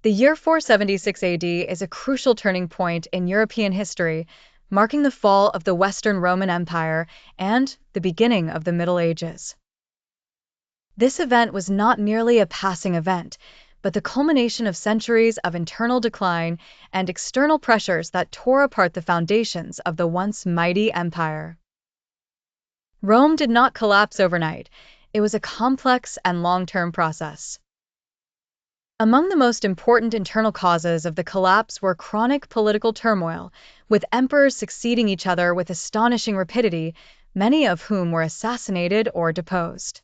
The year 476 AD is a crucial turning point in European history, marking the fall of the Western Roman Empire and the beginning of the Middle Ages. This event was not merely a passing event, but the culmination of centuries of internal decline and external pressures that tore apart the foundations of the once mighty empire. Rome did not collapse overnight. It was a complex and long-term process. Among the most important internal causes of the collapse were chronic political turmoil, with emperors succeeding each other with astonishing rapidity, many of whom were assassinated or deposed.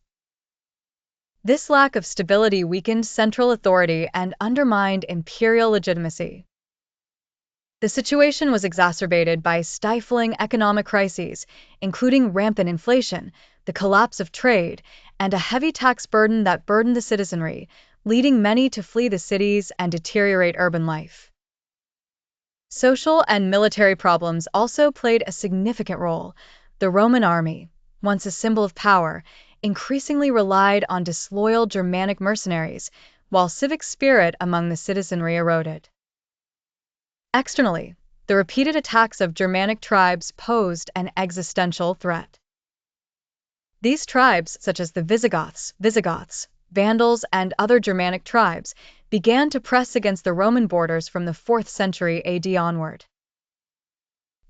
This lack of stability weakened central authority and undermined imperial legitimacy. The situation was exacerbated by stifling economic crises, including rampant inflation, the collapse of trade, and a heavy tax burden that burdened the citizenry, leading many to flee the cities and deteriorate urban life. Social and military problems also played a significant role. The Roman army, once a symbol of power, increasingly relied on disloyal Germanic mercenaries, while civic spirit among the citizenry eroded. Externally, the repeated attacks of Germanic tribes posed an existential threat. These tribes, such as the Visigoths, Vandals, and other Germanic tribes, began to press against the Roman borders from the 4th century AD onward.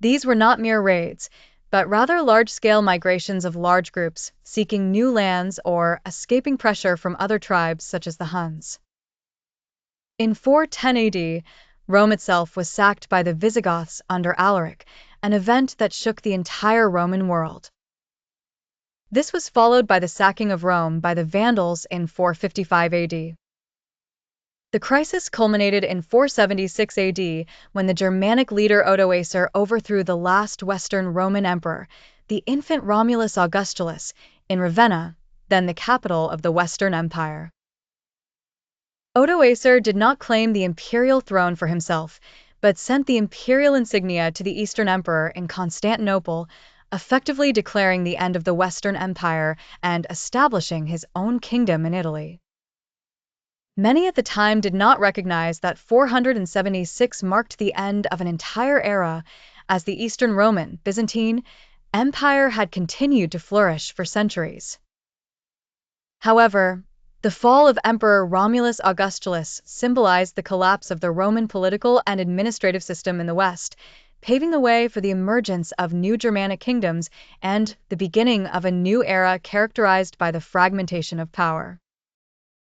These were not mere raids, but rather large-scale migrations of large groups seeking new lands or escaping pressure from other tribes such as the Huns. In 410 AD, Rome itself was sacked by the Visigoths under Alaric, an event that shook the entire Roman world. This was followed by the sacking of Rome by the Vandals in 455 AD. The crisis culminated in 476 AD when the Germanic leader Odoacer overthrew the last Western Roman emperor, the infant Romulus Augustulus, in Ravenna, then the capital of the Western Empire. Odoacer did not claim the imperial throne for himself, but sent the imperial insignia to the Eastern Emperor in Constantinople, effectively declaring the end of the Western Empire and establishing his own kingdom in Italy. Many at the time did not recognize that 476 marked the end of an entire era, as the Eastern Roman, Byzantine, Empire had continued to flourish for centuries. However, the fall of Emperor Romulus Augustulus symbolized the collapse of the Roman political and administrative system in the West, paving the way for the emergence of new Germanic kingdoms and the beginning of a new era characterized by the fragmentation of power.